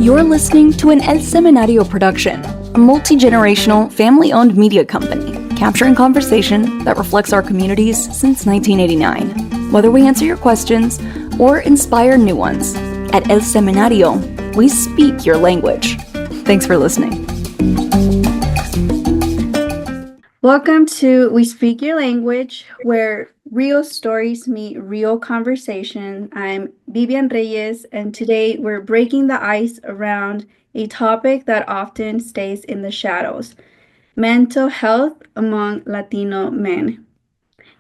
You're listening to an El Seminario production, a multi-generational, family-owned media company, capturing conversation that reflects our communities since 1989. Whether we answer your questions or inspire new ones, at El Seminario, we speak your language. Thanks for listening. Welcome to We Speak Your Language, where real stories meet real conversation. I'm Vivian Reyes, and today we're breaking the ice around a topic that often stays in the shadows: mental health among Latino men.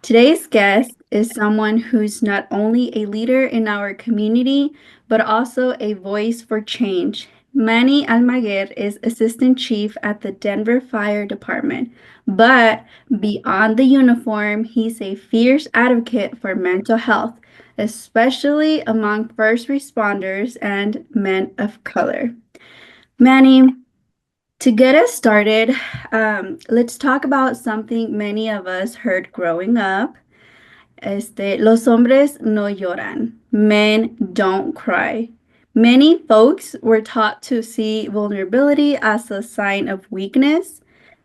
Today's guest is someone who's not only a leader in our community, but also a voice for change. Manny Almaguer is Assistant Chief at the Denver Fire Department, but beyond the uniform, he's a fierce advocate for mental health, especially among first responders and men of color. Manny, to get us started, let's talk about something many of us heard growing up. Los hombres no lloran. Men don't cry. Many folks were taught to see vulnerability as a sign of weakness,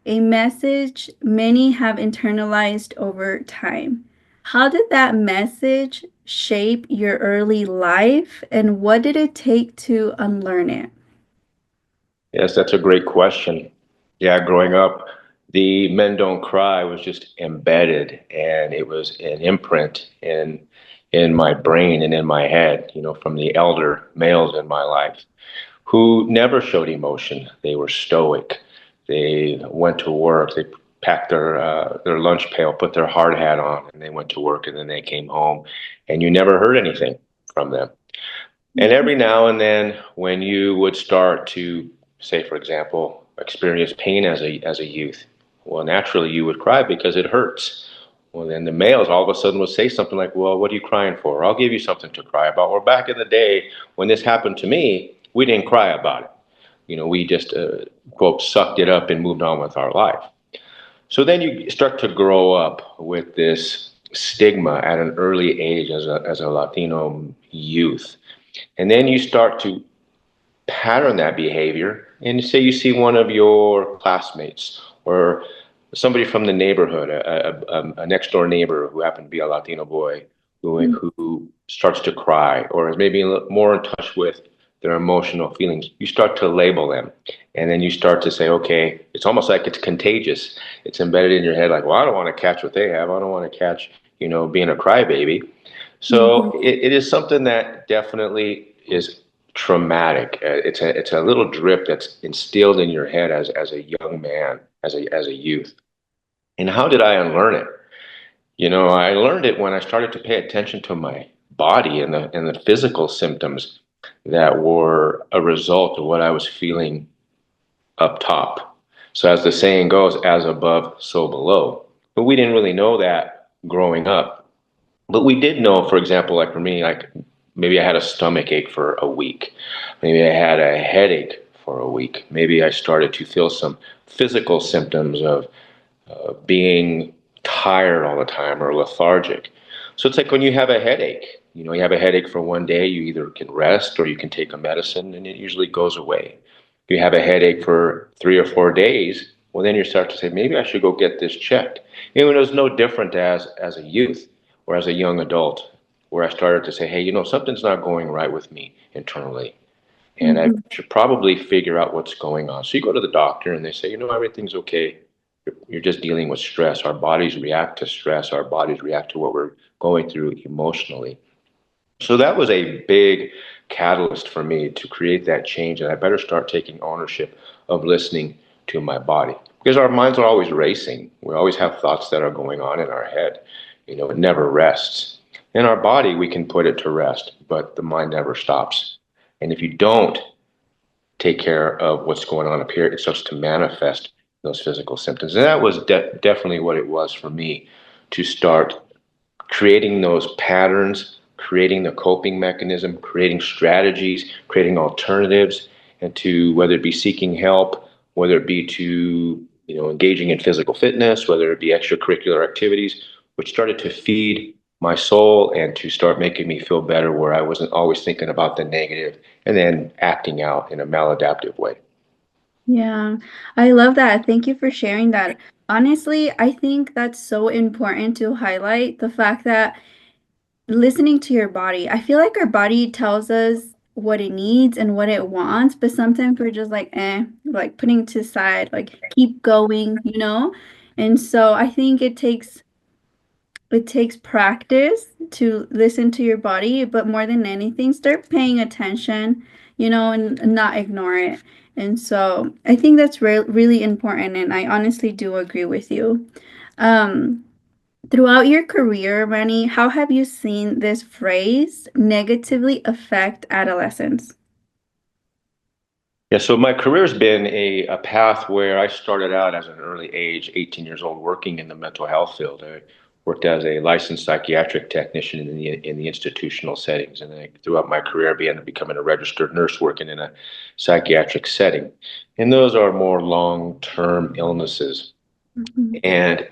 a message many have internalized over time. How did that message shape your early life, and what did it take to unlearn it? Yes, that's a great question. Yeah, growing up, the men don't cry was just embedded, and it was an imprint in my brain and in my head, from the elder males in my life who never showed emotion. They were stoic. They went to work. They packed their lunch pail, put their hard hat on, and they went to work, and then they came home, and you never heard anything from them. And every now and then, when you would start to, say, for example, experience pain as a youth, well, naturally you would cry because it hurts. Well, then the males all of a sudden would say something like, well, what are you crying for? I'll give you something to cry about. Or back in the day, when this happened to me, we didn't cry about it. We just, quote, sucked it up and moved on with our life. So then you start to grow up with this stigma at an early age as a Latino youth. And then you start to pattern that behavior, and say you see one of your classmates or somebody from the neighborhood, a next door neighbor who happened to be a Latino boy who starts to cry or is maybe more in touch with their emotional feelings. You start to label them, and then you start to say, okay, it's almost like it's contagious. It's embedded in your head like, well, I don't want to catch what they have. I don't want to catch, being a crybaby. So it is something that definitely is traumatic. It's a little drip that's instilled in your head as a young man, as a youth. And how did I unlearn it? I learned it when I started to pay attention to my body and the physical symptoms that were a result of what I was feeling up top. So as the saying goes, as above, so below. But we didn't really know that growing up. But we did know, for example, like for me, like maybe I had a stomach ache for a week. Maybe I had a headache for a week. Maybe I started to feel some physical symptoms of being tired all the time or lethargic. So it's like when you have a headache, you have a headache for one day, you either can rest or you can take a medicine and it usually goes away. If you have a headache for 3 or 4 days, well, then you start to say, maybe I should go get this checked. It was no different as a youth or as a young adult, where I started to say, hey, something's not going right with me internally. And I should probably figure out what's going on. So you go to the doctor and they say, everything's okay. You're just dealing with stress. Our bodies react to stress. Our bodies react to what we're going through emotionally. So that was a big catalyst for me to create that change. And I better start taking ownership of listening to my body, because our minds are always racing. We always have thoughts that are going on in our head. It never rests. In our body, we can put it to rest, but the mind never stops. And if you don't take care of what's going on up here, it starts to manifest those physical symptoms. And that was definitely what it was for me, to start creating those patterns, creating the coping mechanism, creating strategies, creating alternatives, and to whether it be seeking help, whether it be to engaging in physical fitness, whether it be extracurricular activities, which started to feed my soul and to start making me feel better, where I wasn't always thinking about the negative and then acting out in a maladaptive way. Yeah, I love that. Thank you for sharing that. Honestly, I think that's so important to highlight the fact that listening to your body. I feel like our body tells us what it needs and what it wants, but sometimes we're just like, like putting it to the side, like keep going, you know? And so I think it takes practice to listen to your body, but more than anything, start paying attention, and not ignore it. And so I think that's really important, and I honestly do agree with you. Um, Throughout your career, Manny, how have you seen this phrase negatively affect adolescents? Yeah, so my career's been a path where I started out as an early age, 18 years old, working in the mental health field. I worked as a licensed psychiatric technician in the institutional settings, and then throughout my career, I began becoming a registered nurse working in a psychiatric setting. And those are more long-term illnesses. Mhm. And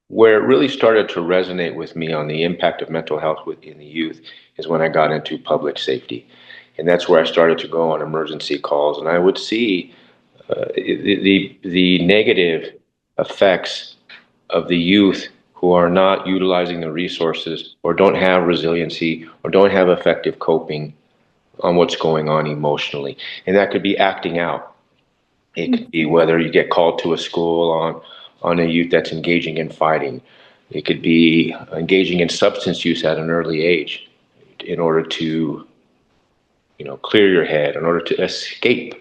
where it really started to resonate with me on the impact of mental health within the youth is when I got into public safety. And that's where I started to go on emergency calls, and I would see the negative effects of the youth who are not utilizing the resources or don't have resiliency or don't have effective coping on what's going on emotionally. And that could be acting out. It could be whether you get called to a school on a youth that's engaging in fighting. It could be engaging in substance use at an early age in order to, clear your head, in order to escape,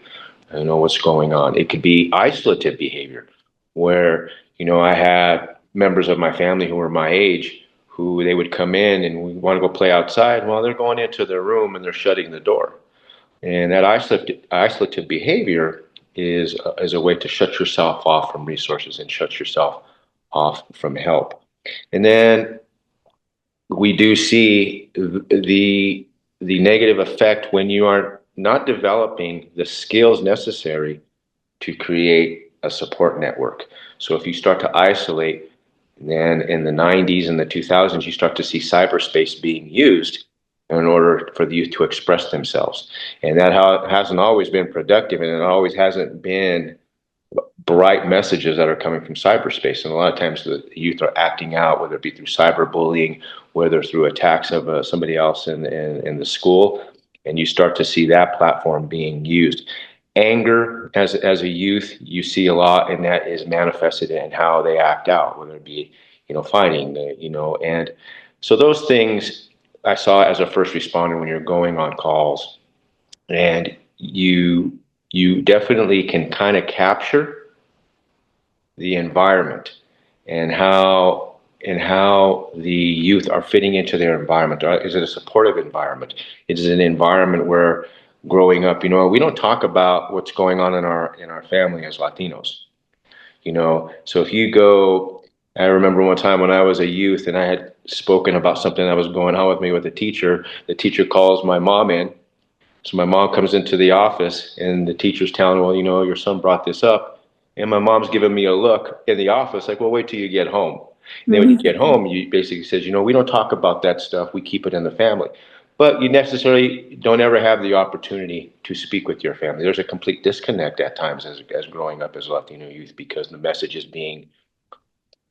what's going on. It could be isolative behavior, where, I had members of my family who were my age who they would come in and we want to go play outside. Well, they're going into their room and they're shutting the door. And that isolative behavior is a way to shut yourself off from resources and shut yourself off from help. And then we do see the negative effect when you are not developing the skills necessary to create a support network. So if you start to isolate, then in the 90s and the 2000s, you start to see cyberspace being used in order for the youth to express themselves. And that hasn't always been productive, and it always hasn't been bright messages that are coming from cyberspace. And a lot of times the youth are acting out, whether it be through cyberbullying, whether through attacks of somebody else in the school. And you start to see that platform being used. Anger as a youth, you see a lot, and that is manifested in how they act out, whether it be, fighting, and so those things I saw as a first responder when you're going on calls, and you definitely can kind of capture the environment and how the youth are fitting into their environment. Is it a supportive environment? Is it an environment where growing up, we don't talk about what's going on in our family as Latinos. So if you go, I remember one time when I was a youth and I had spoken about something that was going on with me with a teacher. The teacher calls my mom in. So my mom comes into the office and the teacher's telling, well, your son brought this up. And my mom's giving me a look in the office like, well, wait till you get home. And then when you get home, you basically says, we don't talk about that stuff. We keep it in the family. But you necessarily don't ever have the opportunity to speak with your family. There's a complete disconnect at times as growing up as Latino youth, because the message is being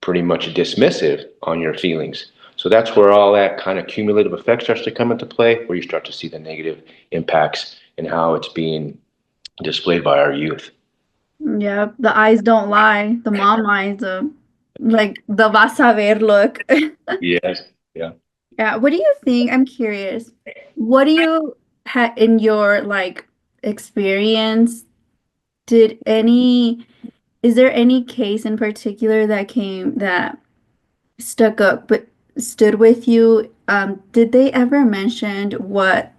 pretty much dismissive on your feelings. So that's where all that kind of cumulative effect starts to come into play, where you start to see the negative impacts and how it's being displayed by our youth. Yeah, the eyes don't lie. The mom eyes, like the vas a ver look. Yes. Yeah. Yeah, what do you think? I'm curious. What do you have in your experience? Did any, is there any case in particular that stuck up but stood with you? Did they ever mention what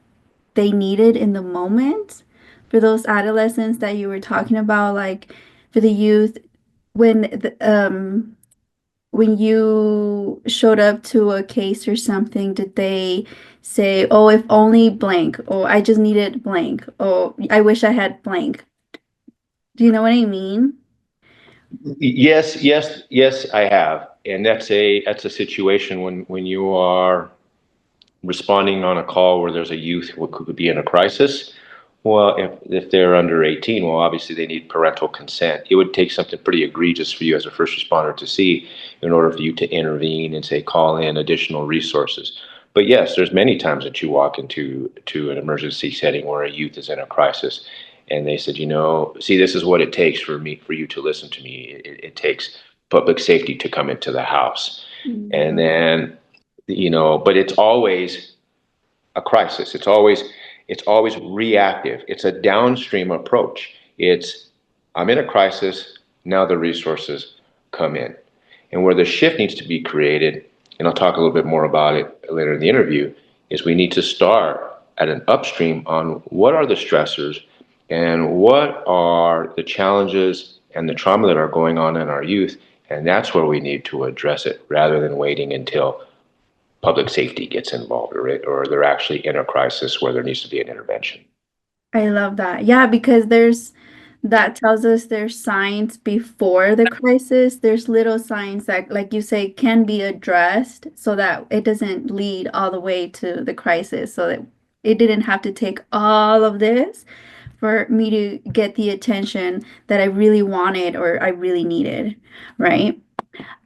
they needed in the moment for those adolescents that you were talking about, like for the youth when when you showed up to a case or something, did they say, "Oh, if only blank," or "I just needed blank," or "I wish I had blank"? Do you know what I mean? Yes, yes, yes, I have. and that's a situation when you are responding on a call where there's a youth who could be in a crisis. Well, if they're under 18, well, obviously they need parental consent. It would take something pretty egregious for you as a first responder to see in order for you to intervene and say call in additional resources. But yes, there's many times that you walk into an emergency setting where a youth is in a crisis, and they said, see, this is what it takes for you to listen to me. It takes public safety to come into the house, and then but it's always a crisis. It's always reactive. It's a downstream approach. I'm in a crisis, now the resources come in. And where the shift needs to be created, and I'll talk a little bit more about it later in the interview, is we need to start at an upstream on what are the stressors and what are the challenges and the trauma that are going on in our youth. And that's where we need to address it rather than waiting until public safety gets involved, or they're actually in a crisis where there needs to be an intervention. I love that. Yeah, because that tells us there's signs before the crisis. There's little signs that, like you say, can be addressed so that it doesn't lead all the way to the crisis, so that it didn't have to take all of this for me to get the attention that I really wanted or I really needed, right?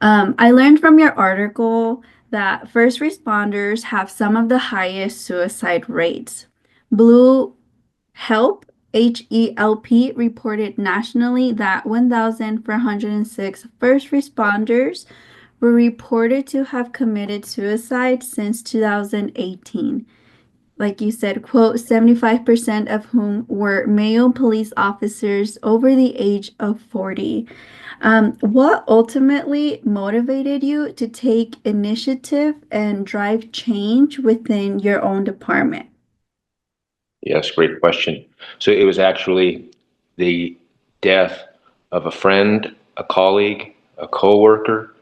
I learned from your article that first responders have some of the highest suicide rates. Blue Help, HELP, reported nationally that 1,406 first responders were reported to have committed suicide since 2018. Like you said, quote, 75% of whom were male police officers over the age of 40. What ultimately motivated you to take initiative and drive change within your own department? Yes, great question. So it was actually the death of a friend, a colleague, a coworker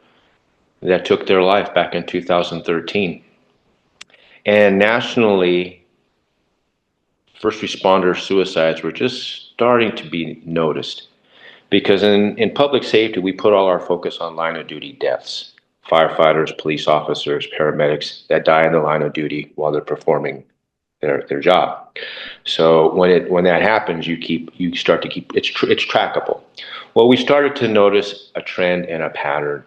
that took their life back in 2013. And nationally, first responder suicides were just starting to be noticed, because in public safety, we put all our focus on line of duty deaths, firefighters, police officers, paramedics that die in the line of duty while they're performing their job. So when that happens, you start to keep it's trackable. Well, we started to notice a trend and a pattern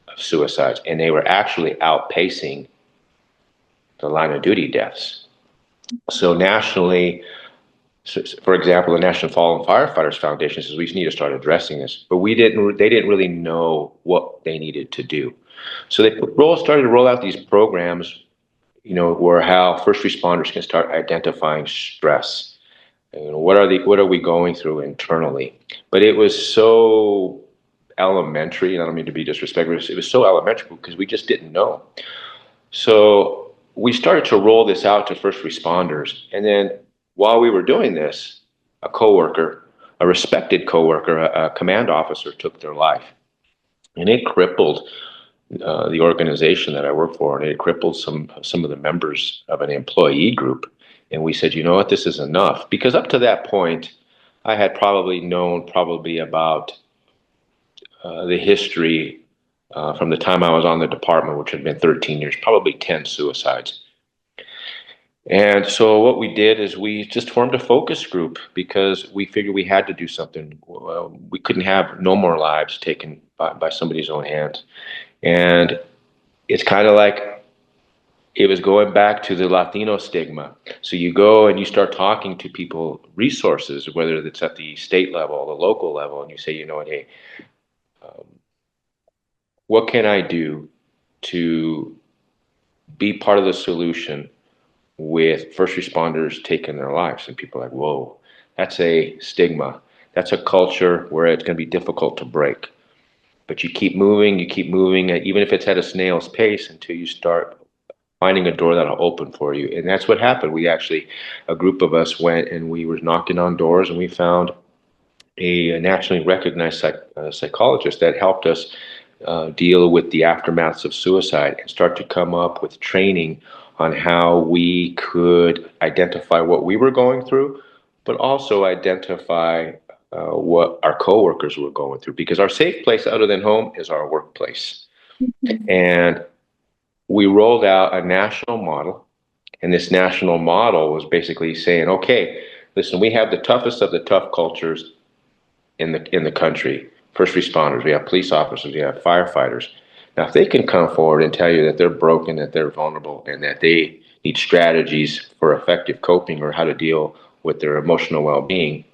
of suicides, and they were actually outpacing the line of duty deaths. So nationally, for example, the National Fallen Firefighters Foundation says we need to start addressing this, but they didn't really know what they needed to do. So they started to roll out these programs, where how first responders can start identifying stress. What are we going through internally? But it was so elementary, and I don't mean to be disrespectful. It was so elementary because we just didn't know. So we started to roll this out to first responders, and then while we were doing this, a respected coworker, a command officer, took their life, and it crippled the organization that I work for, and it crippled some of the members of an employee group. And we said, you know what, this is enough. Because up to that point, I had known about the history from the time I was on the department, which had been 13 years, probably 10 suicides. And so what we did is we just formed a focus group because we figured we had to do something. We couldn't have no more lives taken by somebody's own hands. And it's kind of like it was going back to the Latino stigma. So you go and you start talking to people, resources, whether it's at the state level, the local level, and you say, hey, what can I do to be part of the solution with first responders taking their lives? And people are like, whoa, that's a stigma. That's a culture where it's going to be difficult to break. But you keep moving, even if it's at a snail's pace, until you start finding a door that'll open for you. And that's what happened. A group of us went and we were knocking on doors, and we found a nationally recognized psychologist that helped us deal with the aftermaths of suicide and start to come up with training on how we could identify what we were going through, but also identify what our coworkers were going through, because our safe place other than home is our workplace. And we rolled out a national model, and this national model was basically saying, okay, listen, we have the toughest of the tough cultures in the country. First responders, we have police officers, we have firefighters. Now, if they can come forward and tell you that they're broken, that they're vulnerable, and that they need strategies for effective coping or how to deal with their emotional well-being,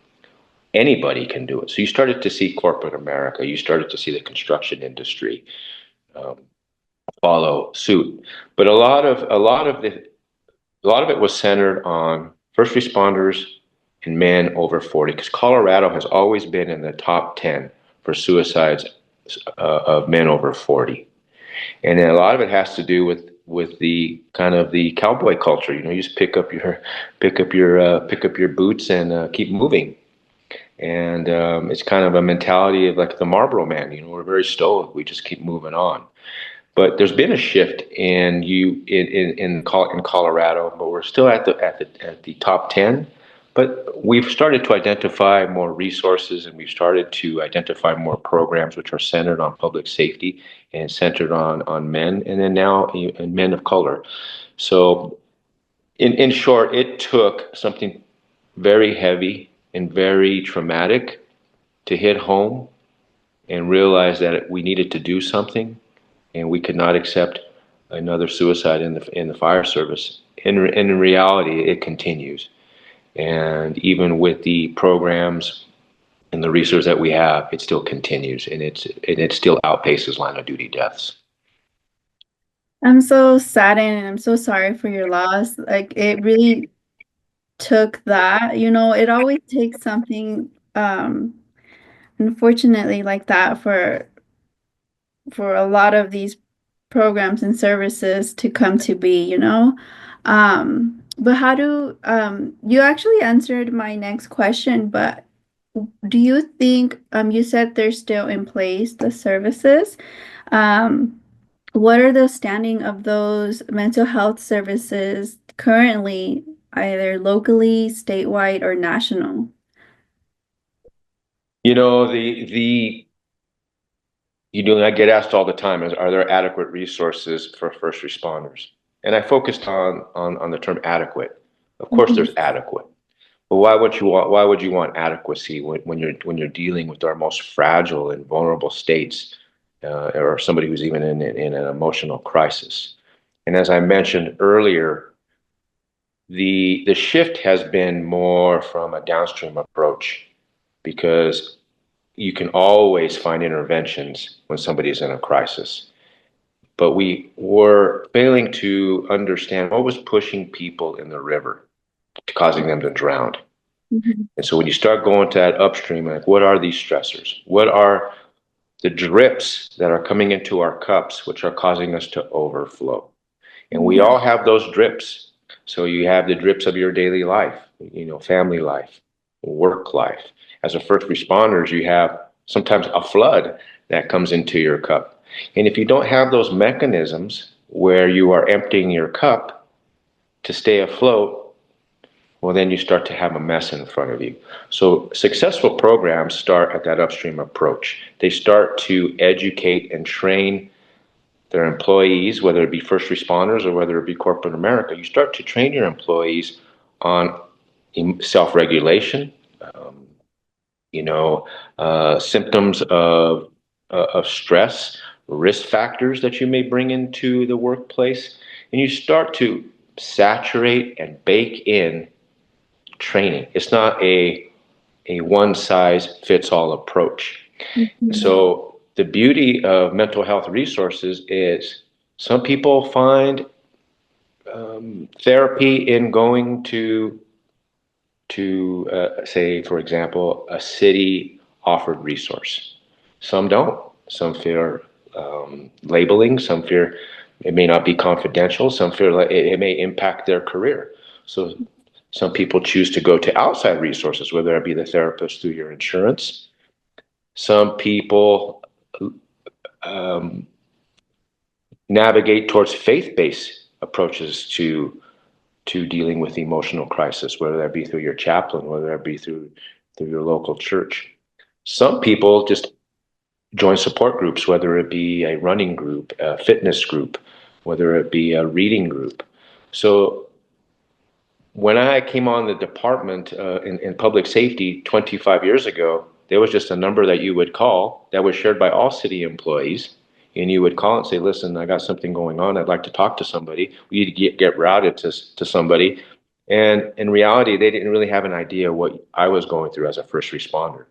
anybody can do it. So you started to see corporate America, you started to see the construction industry um, follow suit. But a lot of it was centered on first responders and men over 40, because Colorado has always been in the top 10 for suicides of men over 40. And a lot of it has to do with the kind of the cowboy culture. You know, you just pick up your boots and keep moving. And it's kind of a mentality of like the Marlboro Man. You know, we're very stoic. We just keep moving on. But there's been a shift in Colorado, but we're still at the top 10. But we've started to identify more resources, and we've started to identify more programs which are centered on public safety and centered on men, and then now and men of color. So, in short, it took something very heavy and very traumatic to hit home and realize that we needed to do something, and we could not accept another suicide in the fire service. In reality, it continues, and even with the programs and the research that we have, it still continues, and it still outpaces line of duty deaths. I'm so saddened and I'm so sorry for your loss. Like it really took that, it always takes something unfortunately like that for a lot of these programs and services to come to be. But how do you actually answered my next question, but do you think you said they're still in place, the services? Um, what are the standing of those mental health services currently, either locally, statewide, or national? You know, I get asked all the time is, are there adequate resources for first responders? And I focused on the term adequate. Of course, Mhm. there's adequate. But why would you want adequacy when you're dealing with our most fragile and vulnerable states, or somebody who's even in an emotional crisis? And as I mentioned earlier, the shift has been more from a downstream approach, because you can always find interventions when somebody's in a crisis. But we were failing to understand what was pushing people in the river, causing them to drown. Mhm. And so when you start going to that upstream, like, what are these stressors? What are the drips that are coming into our cups, which are causing us to overflow? And we all have those drips. So you have the drips of your daily life, family life, work life. As a first responders, you have sometimes a flood that comes into your cup. And if you don't have those mechanisms where you are emptying your cup to stay afloat, well, then you start to have a mess in front of you. So successful programs start at that upstream approach. They start to educate and train their employees, whether it be first responders or whether it be corporate America. You start to train your employees on self-regulation, um, symptoms of stress, risk factors that you may bring into the workplace, and you start to saturate and bake in training. It's not a one size fits all approach. Mhm. So the beauty of mental health resources is some people find therapy in going to say, for example, a city offered resource. Some don't. Some fear labeling. Some fear it may not be confidential. Some fear like it may impact their career. So some people choose to go to outside resources, whether it be the therapist through your insurance. Some people um, navigate towards faith-based approaches to dealing with emotional crisis, whether that be through your chaplain, whether that be through your local church. Some people just join support groups, whether it be a running group, a fitness group, whether it be a reading group. So when I came on the department in public safety 25 years ago, there was just a number that you would call that was shared by all city employees. And you would call and say, listen, I got something going on. I'd like to talk to somebody. We'd get routed to somebody. And in reality, they didn't really have an idea what I was going through as a first responder.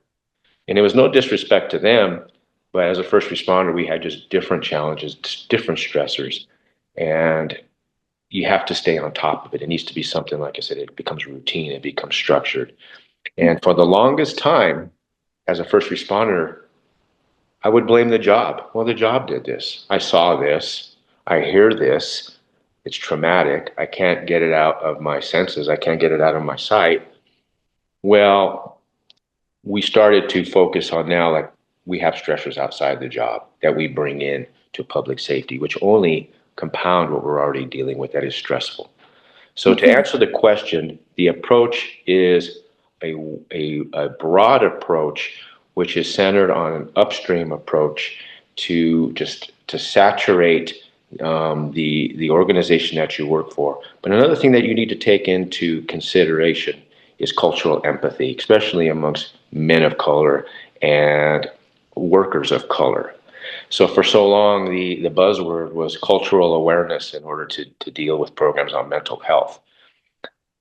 And it was no disrespect to them, but as a first responder, we had just different challenges, different stressors. And you have to stay on top of it. It needs to be something, like I said, it becomes routine, it becomes structured. And for the longest time, as a first responder, I would blame the job. Well, the job did this. I saw this. I hear this. It's traumatic. I can't get it out of my senses. I can't get it out of my sight. Well, we started to focus on now, like we have stressors outside the job that we bring in to public safety, which only compound what we're already dealing with that is stressful. So to answer the question, the approach is a broad approach, which is centered on an upstream approach to just to saturate the organization that you work for. But another thing that you need to take into consideration is cultural empathy, especially amongst men of color and workers of color. So for so long, the buzzword was cultural awareness in order to deal with programs on mental health.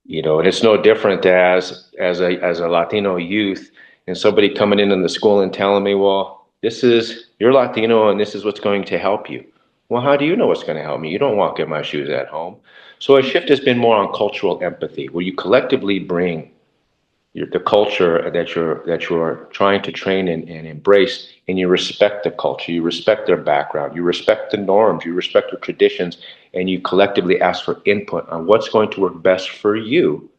You know, and it's no different as a Latino youth and somebody coming in the school and telling me, well, this is you're Latino and this is what's going to help you. Well, how do you know what's going to help me? You don't walk in my shoes at home. So a shift has been more on cultural empathy, where you collectively bring the culture that you're trying to train and embrace, and you respect the culture, you respect their background, you respect the norms, you respect the traditions, and you collectively ask for input on what's going to work best for you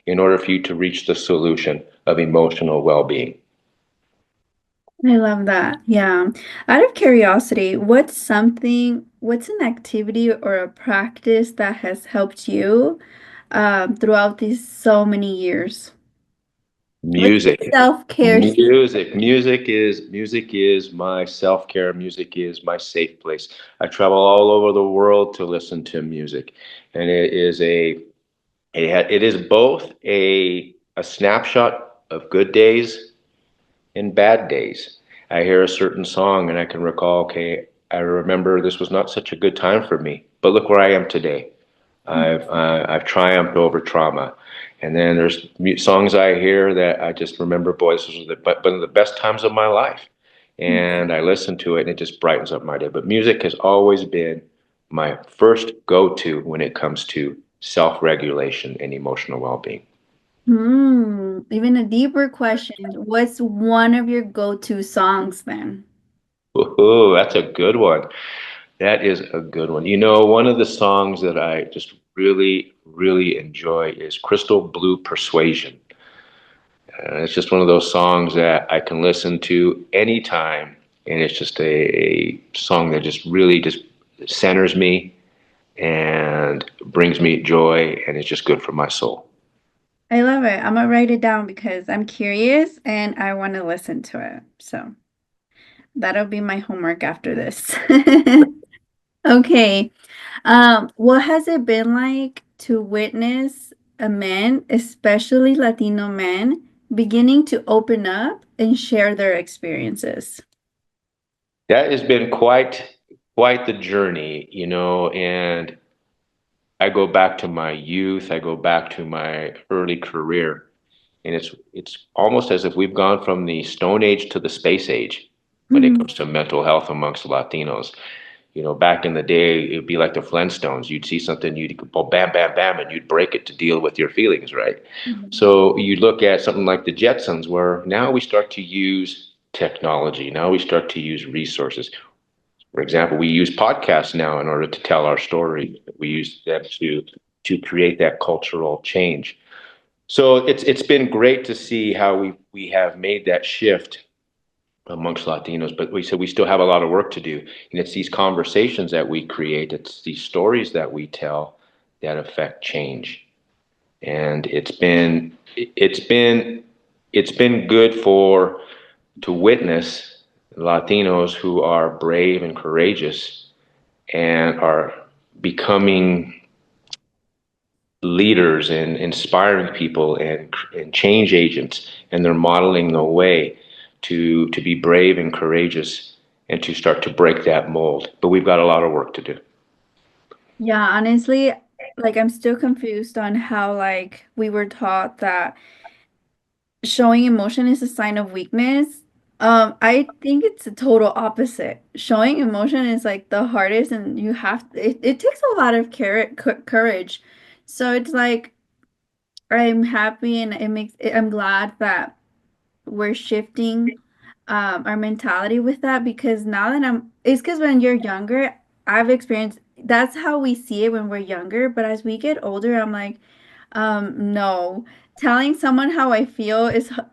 in order for you to reach the solution of emotional well-being. I love that. Yeah. Out of curiosity, what's an activity or a practice that has helped you throughout these so many years? What's Music. self-care? Music is my self-care. Music is my safe place. I travel all over the world to listen to music, and it is both a snapshot of good days and bad days. I hear a certain song and I can recall, okay, I remember this was not such a good time for me, but look where I am today. I've triumphed over trauma. And then there's songs I hear that I just remember, boy, this was one of the best times of my life. And I listen to it and it just brightens up my day. But music has always been my first go-to when it comes to self-regulation and emotional well-being. Even a deeper question. What's one of your go-to songs then? Ooh, that's a good one. That is a good one. You know, one of the songs that I just really, really enjoy is Crystal Blue Persuasion. It's just one of those songs that I can listen to anytime, and it's just a song that just really just centers me and brings me joy, and it's just good for my soul. I love it. I'm gonna write it down because I'm curious and I want to listen to it. So that'll be my homework after this. Okay. What has it been like to witness a man, especially Latino men, beginning to open up and share their experiences? That has been quite the journey, you know, and I go back to my youth, I go back to my early career, and it's almost as if we've gone from the Stone Age to the Space Age when it Mhm. comes to mental health amongst Latinos. You know, back in the day, it'd be like the Flintstones. You'd see something, you'd go bam, bam, bam, and you'd break it to deal with your feelings, right? Mhm. So you look at something like the Jetsons, where now we start to use technology. Now we start to use resources. For example, we use podcasts now in order to tell our story. We use them to create that cultural change. So it's been great to see how we have made that shift amongst Latinos, but we still have a lot of work to do. And it's these conversations that we create, it's these stories that we tell that affect change. And it's been good for to witness Latinos who are brave and courageous and are becoming leaders and inspiring people and change agents, and they're modeling the way to be brave and courageous and to start to break that mold. But we've got a lot of work to do. Yeah, honestly, like I'm still confused on how like we were taught that showing emotion is a sign of weakness. I think it's the total opposite. Showing emotion is like the hardest, and you have it takes a lot of courage. So it's like I'm happy and I'm glad that we're shifting our mentality with that, because now that it's because when you're younger, I've experienced that's how we see it when we're younger, but as we get older, I'm like, no. Telling someone how I feel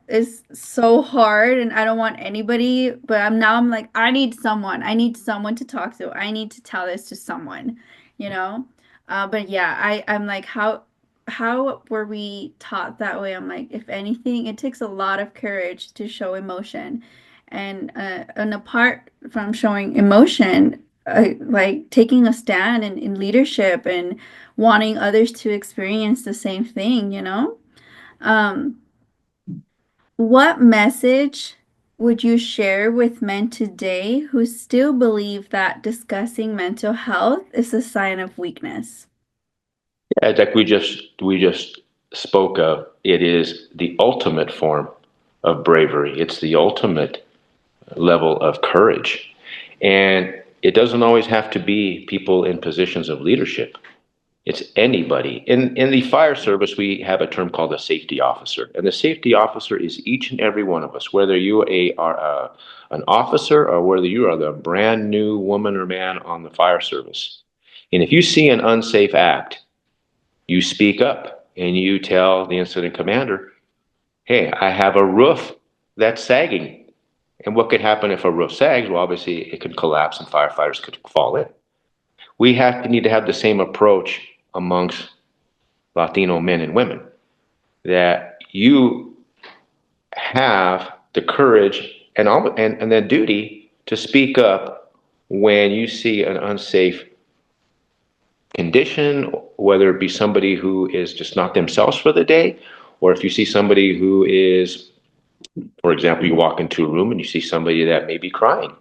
is so hard, and I don't want anybody, but I'm like, I need someone. I need someone to talk to. I need to tell this to someone, you know? But yeah, I'm like, how were we taught that way? I'm like, if anything, it takes a lot of courage to show emotion. And apart from showing emotion, like taking a stand in leadership and wanting others to experience the same thing, you know? Um, what message would you share with men today who still believe that discussing mental health is a sign of weakness? Yeah, like we just spoke of, it is the ultimate form of bravery. It's the ultimate level of courage. And it doesn't always have to be people in positions of leadership. It's anybody. In the fire service, we have a term called a safety officer. And the safety officer is each and every one of us, whether are an officer or whether you are the brand new woman or man on the fire service. And if you see an unsafe act, you speak up and you tell the incident commander, hey, I have a roof that's sagging. And what could happen if a roof sags? Well, obviously it could collapse and firefighters could fall in. We need to have the same approach amongst Latino men and women, that you have the courage and the duty to speak up when you see an unsafe condition, whether it be somebody who is just not themselves for the day, or if you see somebody who is, for example, you walk into a room and you see somebody that may be crying.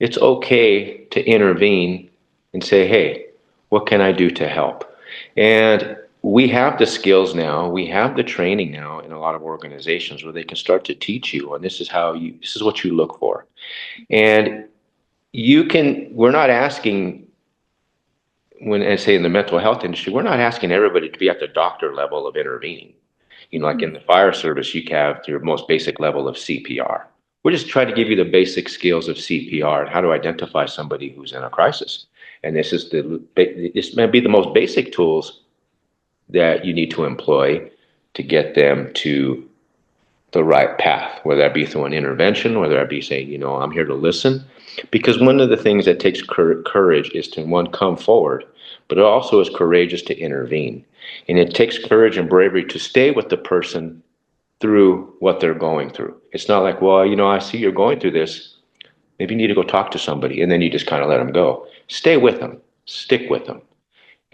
It's okay to intervene and say, hey, what can I do to help? And we have the skills now, we have the training now in a lot of organizations where they can start to teach you, and this is what you look for. And we're not asking, when I say in the mental health industry, we're not asking everybody to be at the doctor level of intervening. Like in the fire service, you have your most basic level of CPR. We're just trying to give you the basic skills of CPR and how to identify somebody who's in a crisis. And this may be the most basic tools that you need to employ to get them to the right path, whether that be through an intervention, whether that be saying, I'm here to listen. Because one of the things that takes courage is to, one, come forward, but it also is courageous to intervene. And it takes courage and bravery to stay with the person through what they're going through. It's not like, well, I see you're going through this. Maybe you need to go talk to somebody, and then you just kind of let them go. Stay with them, stick with them,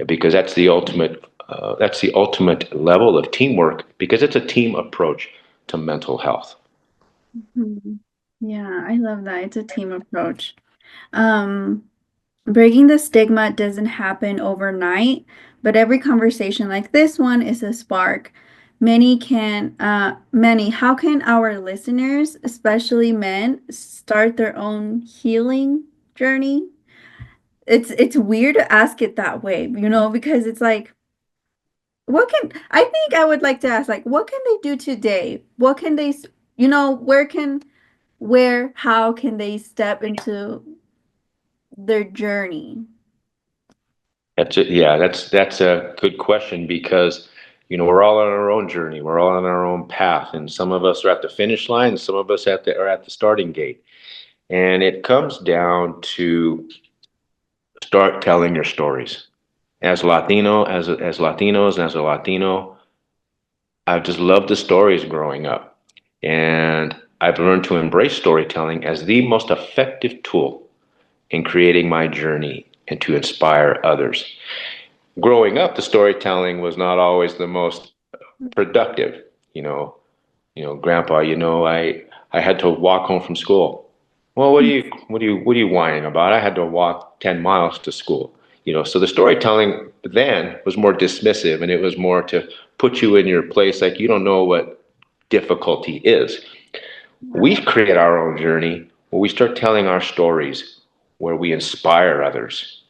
because that's the ultimate. That's the ultimate level of teamwork, because it's a team approach to mental health. Mhm. Yeah, I love that. It's a team approach. Um, Breaking the stigma doesn't happen overnight, but every conversation like this one is a spark. How can our listeners, especially men, start their own healing journey? It's weird to ask it that way, because it's like, I think I would like to ask, like, what can they do today? What can they, how can they step into their journey? That's it. Yeah, that's a good question, because we're all on our own journey. We're all on our own path, and some of us are at the finish line, and some of us are at the starting gate. And it comes down to start telling your stories. As Latinos, and as a Latino, I just loved the stories growing up. And I've learned to embrace storytelling as the most effective tool in creating my journey and to inspire others. Growing up, the storytelling was not always the most productive. Grandpa, I had to walk home from school. Well, what are you whining about? I had to walk 10 miles to school. So the storytelling then was more dismissive, and it was more to put you in your place, like you don't know what difficulty is. We create our own journey where we start telling our stories, where we inspire others,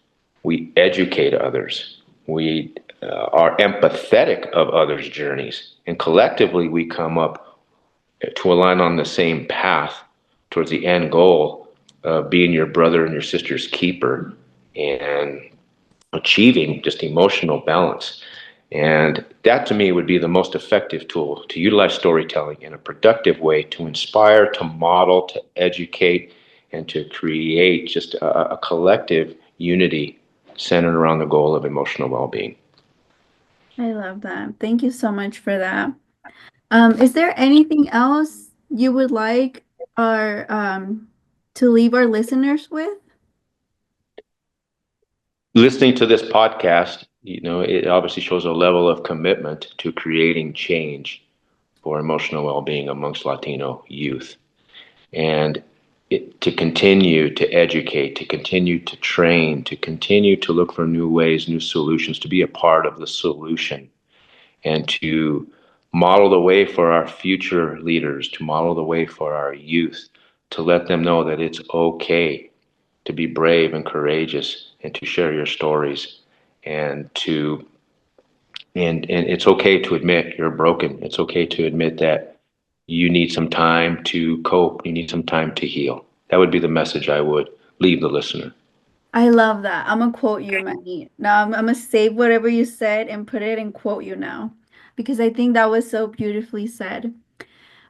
we educate others, we are empathetic of others' journeys, and collectively we come up to align on the same path towards the end goal of being your brother and your sister's keeper and achieving just emotional balance. And that to me would be the most effective tool to utilize storytelling in a productive way to inspire, to model, to educate, and to create just a collective unity centered around the goal of emotional well-being. I love that. Thank you so much for that. Is there anything else you would like our to leave our listeners with? Listening to this podcast, it obviously shows a level of commitment to creating change for emotional well-being amongst Latino youth. And to continue to educate, to continue to train, to continue to look for new ways, new solutions, to be a part of the solution, and to model the way for our future leaders, to model the way for our youth, to let them know that it's okay to be brave and courageous and to share your stories and it's okay to admit you're broken. It's okay to admit that you need some time to cope. You need some time to heal. That would be the message I would leave the listener. I love that. I'm gonna quote you, Manny. Now I'm gonna save whatever you said and put it and quote you now because I think that was so beautifully said.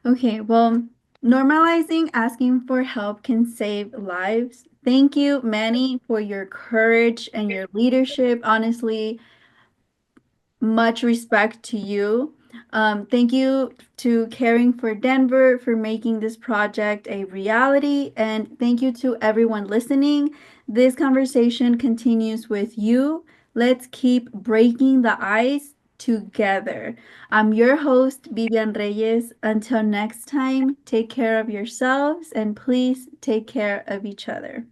Okay, well, normalizing asking for help can save lives. Thank you, Manny, for your courage and your leadership. Honestly, much respect to you. Thank you to Caring for Denver for making this project a reality. And thank you to everyone listening. This conversation continues with you. Let's keep breaking the ice together. I'm your host, Vivian Reyes. Until next time, take care of yourselves and please take care of each other.